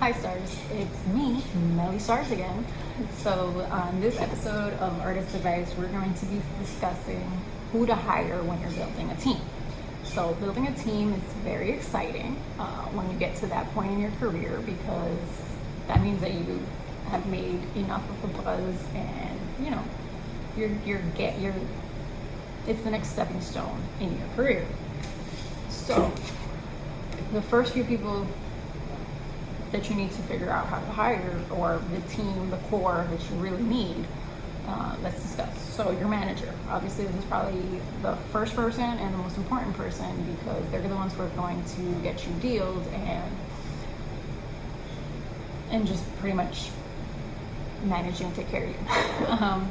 Hi Stars, it's me, Melly Starz again. So on this episode of Artist Advice, we're going to be discussing who to hire when you're building a team. So building a team is very exciting when you get to that point in your career, because that means that you have made enough of a buzz, and you're it's the next stepping stone in your career. So the first few people that you need to figure out how to hire, or the team, the core that you really need, let's discuss. So your manager, obviously this is probably the first person and the most important person, because they're the ones who are going to get you deals and just pretty much manage you and take care of you.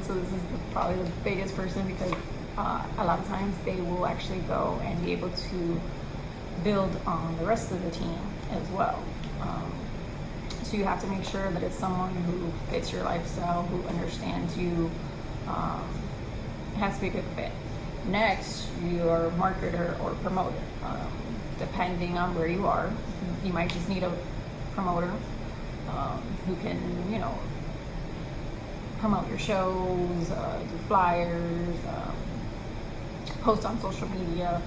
So this is probably the biggest person, because a lot of times they will actually go and be able to build on the rest of the team as well. So you have to make sure that it's someone who fits your lifestyle, who understands you. It has to be a good fit. Next, your marketer or promoter. Depending on where you are, you might just need a promoter who can, promote your shows, do flyers, post on social media.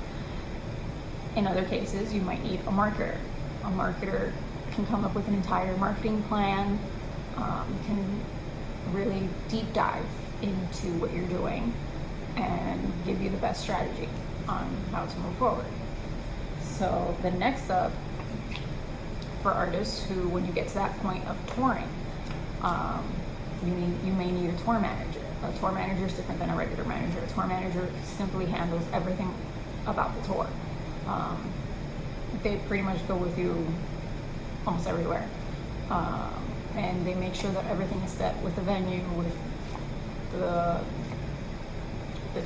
In other cases, you might need a marketer. A marketer can come up with an entire marketing plan, can really deep dive into what you're doing and give you the best strategy on how to move forward. So the next up, for artists who, when you get to that point of touring, you may need a tour manager. A tour manager is different than a regular manager. A tour manager simply handles everything about the tour. They pretty much go with you almost everywhere, and they make sure that everything is set with the venue, with the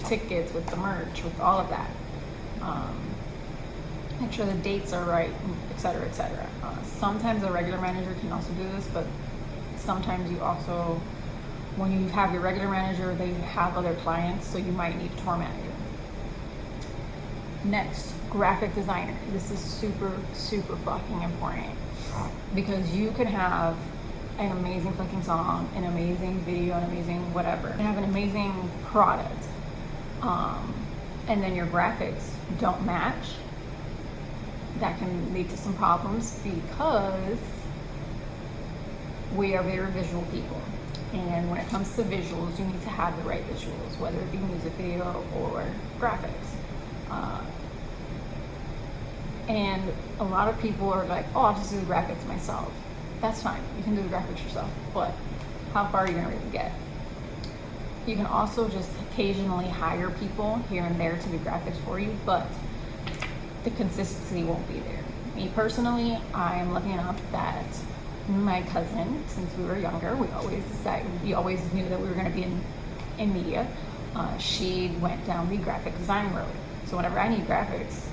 tickets, with the merch, with all of that. Make sure the dates are right, etc., etc. Sometimes a regular manager can also do this, but sometimes you also, when you have your regular manager, they have other clients, so you might need a tour manager. Next, graphic designer. This is super, super fucking important, because you could have an amazing fucking song, an amazing video, an amazing whatever, and have an amazing product, and then your graphics don't match. That can lead to some problems, because we are very visual people, and when it comes to visuals, you need to have the right visuals, whether it be music video or graphics. And a lot of people are like, oh, I'll just do the graphics myself. That's fine, you can do the graphics yourself, but how far are you gonna really get? You can also just occasionally hire people here and there to do graphics for you, but the consistency won't be there. Me personally, I am lucky enough that my cousin, since we were younger, we always knew that we were gonna be in media. She went down the graphic design road. So whenever I need graphics,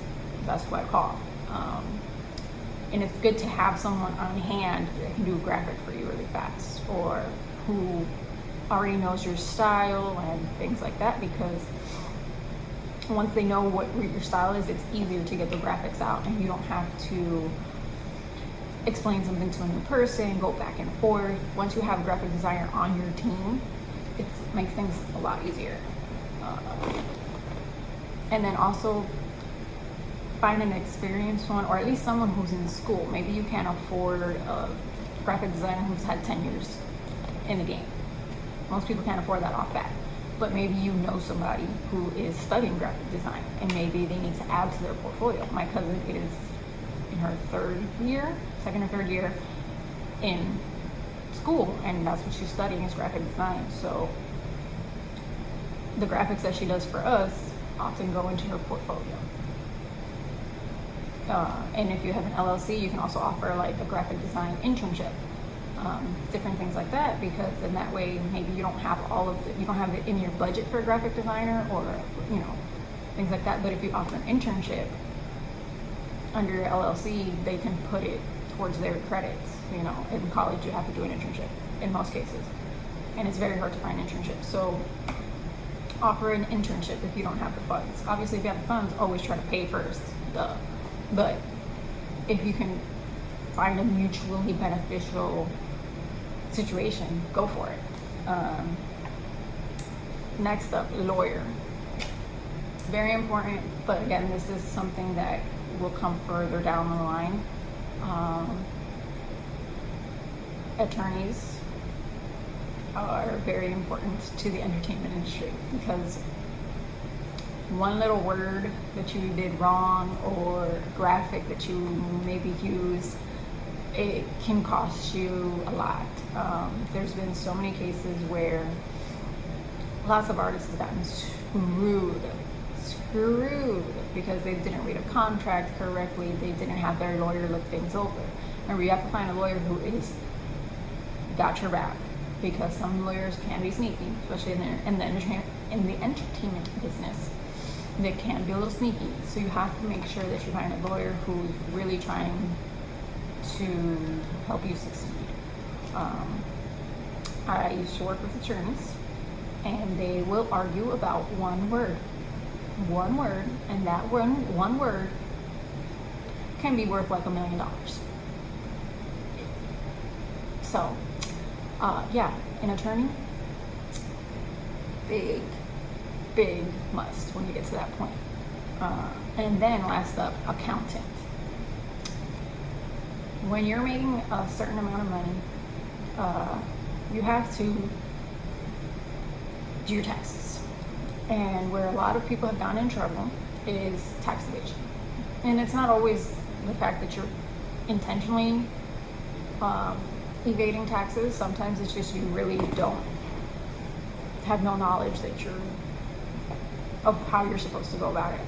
that's who I call. And it's good to have someone on hand that can do a graphic for you really fast, or who already knows your style and things like that, because once they know what your style is, it's easier to get the graphics out, and you don't have to explain something to a new person, go back and forth. Once you have a graphic designer on your team, it makes things a lot easier. And then also find an experienced one, or at least someone who's in school. Maybe you can't afford a graphic designer who's had 10 years in the game. Most people can't afford that off bat. But maybe you know somebody who is studying graphic design, and maybe they need to add to their portfolio. My cousin is in her second or third year in school, and that's what she's studying, is graphic design. So the graphics that she does for us often go into her portfolio. And if you have an LLC, you can also offer like a graphic design internship, different things like that, because in that way, maybe you don't have you don't have it in your budget for a graphic designer, or things like that. But if you offer an internship under your LLC, they can put it towards their credits. In college, you have to do an internship in most cases, and it's very hard to find internships. So offer an internship if you don't have the funds. Obviously, if you have the funds, always try to pay first, duh. But if you can find a mutually beneficial situation, go for it. Next up, lawyer. Very important, but again, this is something that will come further down the line. Attorneys are very important to the entertainment industry because one little word that you did wrong or graphic that you maybe used, it can cost you a lot. There's been so many cases where lots of artists have gotten screwed because they didn't read a contract correctly, they didn't have their lawyer look things over. Remember, you have to find a lawyer who is got your back, because some lawyers can be sneaky, especially in the entertainment business. They can be a little sneaky, so you have to make sure that you find a lawyer who's really trying to help you succeed. I used to work with attorneys, and they will argue about one word, and that one word can be worth like $1 million. So, yeah, an attorney, big must when you get to that point. And then last up, accountant. When you're making a certain amount of money, you have to do your taxes. And where a lot of people have gotten in trouble is tax evasion. And it's not always the fact that you're intentionally evading taxes. Sometimes it's just you really don't have no knowledge that of how you're supposed to go about it.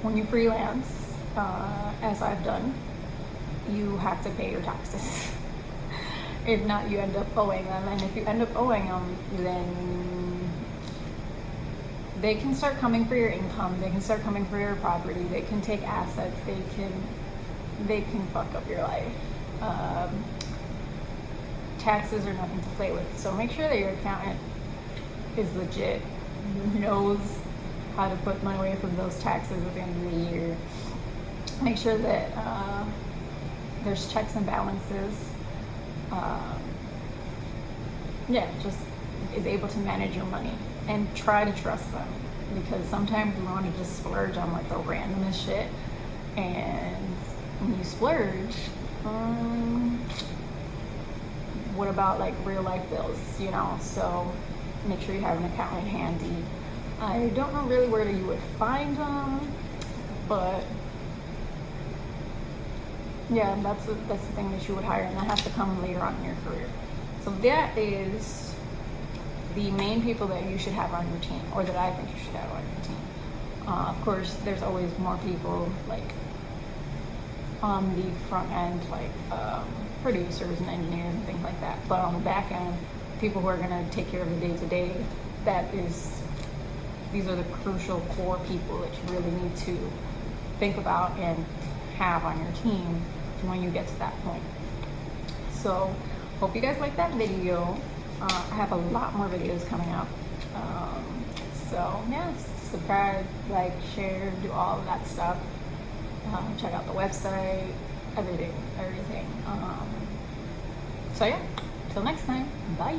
When you freelance, as I've done, you have to pay your taxes. If not, you end up owing them, and if you end up owing them, then they can start coming for your income, they can start coming for your property, they can take assets, they can fuck up your life. Taxes are nothing to play with, so make sure that your accountant is legit, knows how to put money away from those taxes at the end of the year. Make sure that there's checks and balances. Just is able to manage your money, and try to trust them, because sometimes we want to just splurge on like the randomest shit, and when you splurge, what about like real life bills, so make sure you have an accountant handy. I don't know really where you would find them, but yeah, that's the thing that you would hire, and that has to come later on in your career. So that is the main people that you should have on your team, or that I think you should have on your team. Of course, there's always more people like on the front end, like producers and engineers and things like that. But on the back end, people who are going to take care of the day-to-day, these are the crucial core people that you really need to think about and have on your team when you get to that point. So hope you guys like that video. I have a lot more videos coming up. So yeah, subscribe, like, share, do all of that stuff. Check out the website, everything. So yeah, till next time, bye.